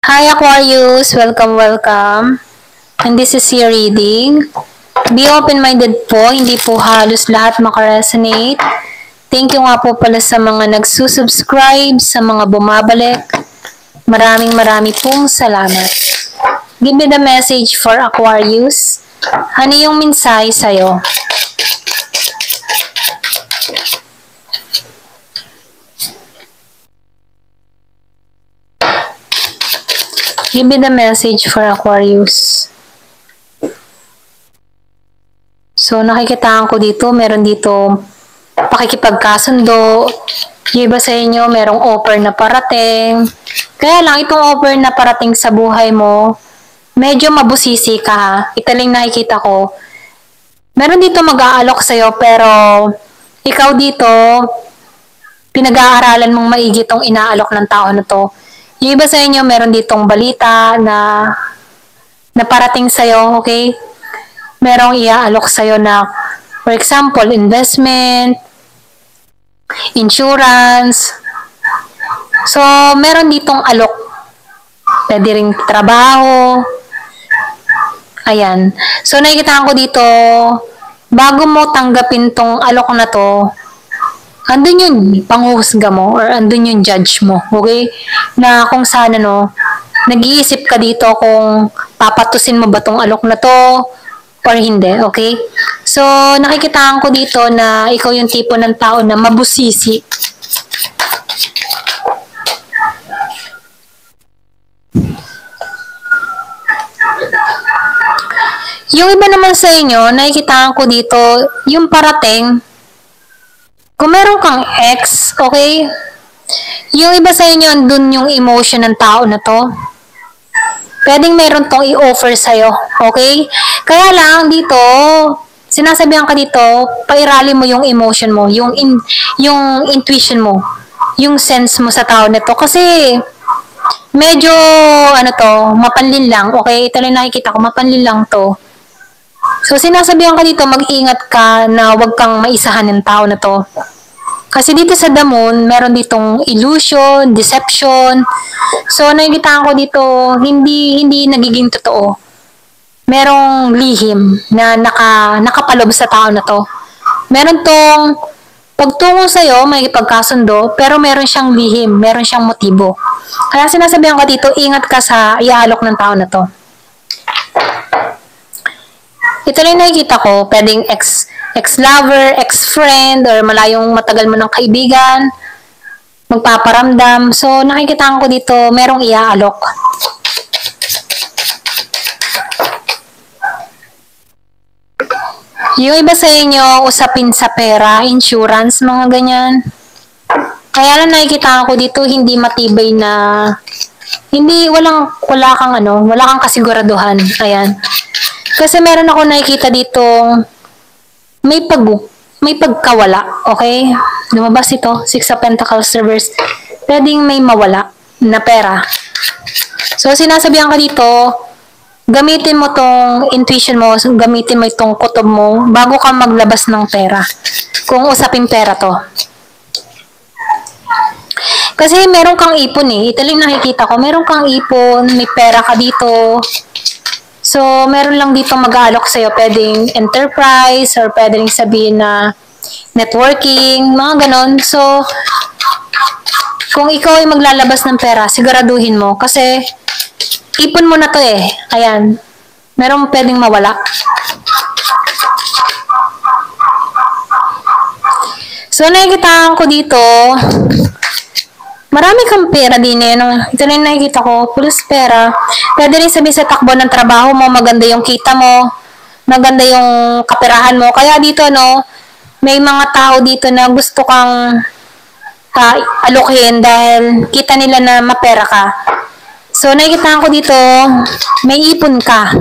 Hi Aquarius, welcome, welcome. And this is your reading. Be open-minded po, hindi po halos lahat makaresonate. Thank you nga po pala sa mga nagsusubscribe, sa mga bumabalik. Marami pong salamat. Give me the message for Aquarius. Ano yung mensahe sa'yo? Give me the message for Aquarius. So, nakikitaan ko dito, meron dito pakikipagkasundo. Yung iba sa inyo, merong offer na parating. Kaya lang, itong offer na parating sa buhay mo, medyo mabusisi ka ha. Ito lang nakikita ko. Meron dito mag-aalok sa'yo, pero ikaw dito, pinag-aaralan mong maigi itong inaalok ng tao na to. Yung iba sa inyo, meron ditong balita na parating sa'yo, okay? Merong iaalok sa'yo na, for example, investment, insurance. So, meron ditong alok. Pwede rin trabaho. Ayan. So, nakikita ko dito, bago mo tanggapin tong alok na to, andun yung panghuhusga mo or andun yung judge mo, okay? Na kung saan nag-iisip ka dito kung papatusin mo ba tong alok na to or hindi, okay? So, nakikitaan ko dito na ikaw yung tipo ng tao na mabusisi. Yung iba naman sa inyo, nakikitaan ko dito, yung parating, kung meron kang ex, okay? Yung iba sa inyo, andun yung emotion ng tao na to. Pwedeng meron tong i-offer sa'yo, okay? Kaya lang dito, sinasabihan ka dito, pairali mo yung emotion mo, yung intuition mo, yung sense mo sa tao na to. Kasi, medyo, mapanlin lang, okay? Ito lang nakikita ko, mapanlin lang to. So, sinasabihan ka dito, mag-ingat ka na huwag kang maisahan ng tao na to. Kasi dito sa damon, meron ditong illusion, deception. So, nakikita ko dito, hindi nagiging totoo. Merong lihim na nakapalob sa tao na to. Meron tong pagtungo sa'yo, may pagkasundo, pero meron siyang lihim, meron siyang motibo. Kaya sinasabihan ko dito, ingat ka sa iaalok ng tao na to. Ito lang nakikita ko, pwedeng ex-lover, ex-friend, or malayong matagal mo ng kaibigan, magpaparamdam. So, nakikita ko dito, merong iaalok. Yung iba sa inyo, usapin sa pera, insurance, mga ganyan. Kaya lang nakikita ko dito, hindi matibay na, wala kang kasiguraduhan. Ayan. Kasi meron ako nakikita dito, may pagkawala, okay? Lumabas ito, Six of Pentacles reverse. Pwedeng may mawala na pera. So, sinasabihan ka dito, gamitin mo tong intuition mo, gamitin mo itong kutob mo, bago ka maglabas ng pera. Kung usapin pera to. Kasi meron kang ipon eh. Ito lang nakikita ko, meron kang ipon, may pera ka dito. So, meron lang dito mag-aalok sa'yo. Pwedeng enterprise or pwedeng sabihin na networking, mga ganon. So, kung ikaw ay maglalabas ng pera, siguraduhin mo. Kasi, ipon mo na to eh. Ayan. Meron pwedeng mawala. So, nakikita ko dito, marami kang pera din eh. Ito na yung nakikita ko, plus pera. Pwede rin sabihin sa takbo ng trabaho mo, maganda yung kita mo, maganda yung kaperahan mo. Kaya dito, may mga tao dito na gusto kang alokin dahil kita nila na mapera ka. So, nakikita ko dito, may ipon ka.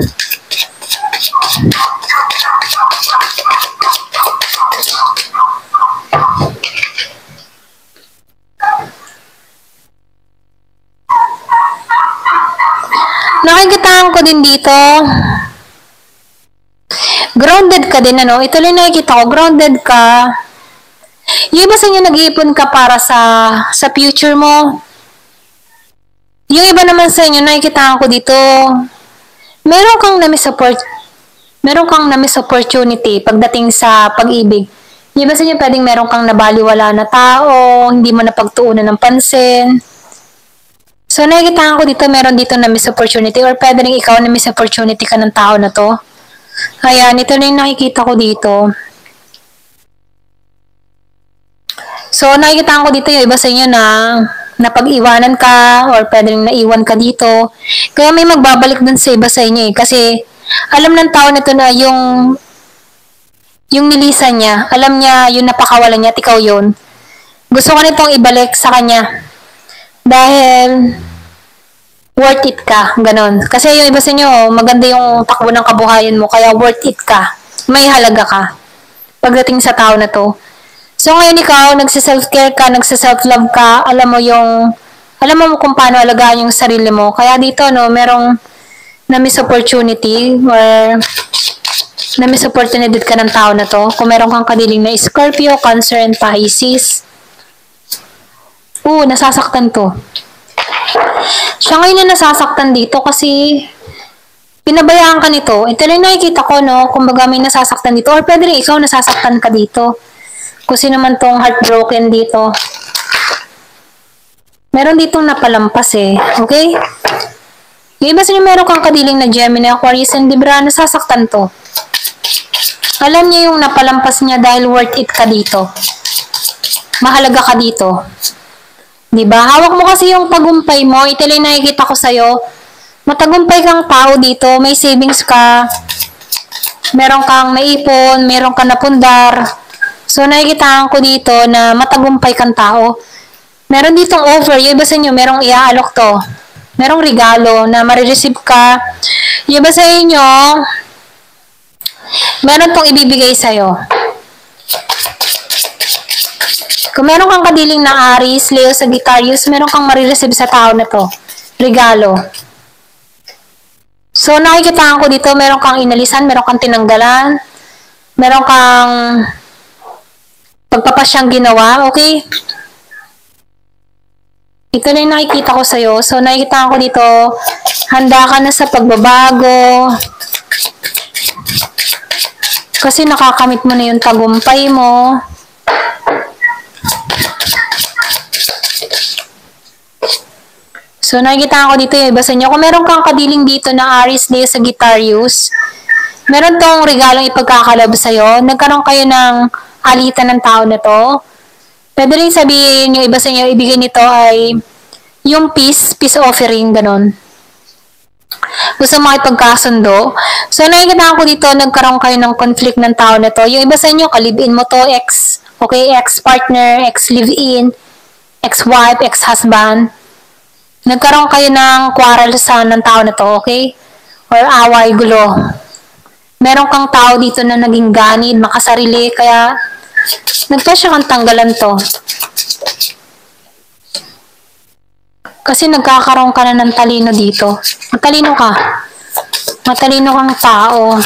Nakikitaan ko din dito, grounded ka din, Ito lang nakikita ko, grounded ka. Yung iba sa inyo, nag-iipon ka para sa future mo. Yung iba naman sa inyo, nakikita ko dito, meron kang na-miss opportunity pagdating sa pag-ibig. Di ba sa inyo pwedeng meron kang nabaliwala na tao, hindi mo napagtuunan ng pansin. So, nakikita ko dito, meron dito na miss opportunity or pwede rin ikaw na miss opportunity ka ng tao na to. Ayan, ito na yung nakikita ko dito. So, nakikita ko dito yung iba sa inyo na napag-iwanan ka or pwede rin naiwan ka dito. Kaya may magbabalik dun sa iba sa inyo eh. Kasi alam ng tao na to na yung nilisan niya, alam niya yung napakawalan niya at ikaw yun. Gusto ko nitong ibalik sa kanya. Dahil worth it ka, ganon. Kasi yung iba sa inyo, maganda yung takbo ng kabuhayan mo, kaya worth it ka. May halaga ka. Pagdating sa tao na to. So ngayon ikaw, nagsa-self-care ka, nagsa-self-love ka, alam mo kung paano alagaan yung sarili mo. Kaya dito, no, merong na-miss opportunity or na-miss opportunity ka ng tao na to. Kung meron kang kadiling na Scorpio, Cancer, and Pisces. Nasasaktan to. Siya ngayon na nasasaktan dito kasi pinabayaan ka nito. Ito lang nakikita ko, no, kumbaga may nasasaktan dito or pwede rin ikaw nasasaktan ka dito. Kung sino man tong heartbroken dito. Meron ditong napalampas eh. Okay? Yung iba sa inyo meron kang kadiling na Gemini, Aquarius, and Libra, nasasaktan to. Alam niya yung napalampas niya dahil worth it ka dito. Mahalaga ka dito. Diba? Hawak mo kasi yung tagumpay mo. Ito lang nakikita ko sa'yo. Matagumpay kang tao dito. May savings ka. Meron kang naipon. Meron kang napundar. So, nakikita ko dito na matagumpay kang tao. Meron ditong offer. Yung iba sa inyo, merong iaalok to. Merong regalo na marireceive ka. Yung iba sa inyo, meron tong ibibigay sa'yo. Kung meron kang kadiling na Aries, Leo, Sagittarius, meron kang marireceive sa tao na to. Regalo. So, nakikita ko dito, meron kang inalisan, meron kang tinanggalan, meron kang pagpapasyang ginawa, okay? Ito na yung nakikita ko sa'yo. So, nakikita ko dito, handa ka na sa pagbabago. Kasi nakakamit mo na yung tagumpay mo. So, nakikita ko dito yung iba sa inyo. Kung meron kang kadiling dito na Aries, Leo, Sagittarius, meron tong regalong ipagkakalab sa'yo. Nagkaroon kayo ng alitan ng tao na to. Pwede rin sabihin yung iba sa inyo, ibigay nito ay yung peace offering, ganon. Gusto makipagkasundo. So, nakikita ko dito, nagkaroon kayo ng conflict ng tao na to. Yung iba sa inyo, kalibin mo to, okay, ex-partner, ex-live-in, ex-wife, ex-husband. Nagkaroon kayo ng quarrel sa ng tao na to, okay? Or away, gulo. Meron kang tao dito na naging ganid, makasarili, kaya nagpasya kang tanggalan to. Kasi nagkakaroon ka na ng talino dito. Matalino ka. Matalino kang tao.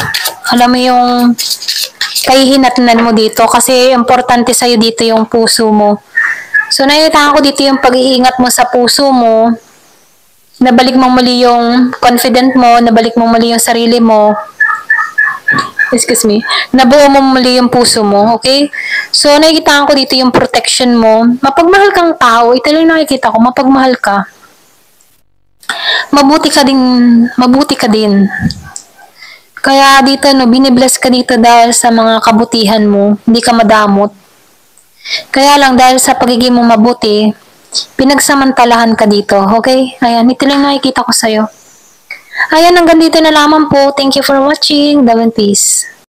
Alam mo yung kahihinatnan mo dito kasi importante sa'yo dito yung puso mo. So, nakikita ko dito yung pag-iingat mo sa puso mo. Nabalik mo muli yung confident mo, nabalik mo muli yung sarili mo. Nabuo mo muli yung puso mo, okay? So, nakikita ko dito yung protection mo. Mapagmahal kang tao. Ito lang nakikita ko, mapagmahal ka. Mabuti ka din. Kaya dito, no, binibless ka dito dahil sa mga kabutihan mo. Hindi ka madamot. Kaya lang, dahil sa pagiging mo mabuti, pinagsamantalahan ka dito, okay? Ayan, ito lang nakikita ko sa'yo. Ayan, hanggang dito na lamang po. Thank you for watching. Love and peace.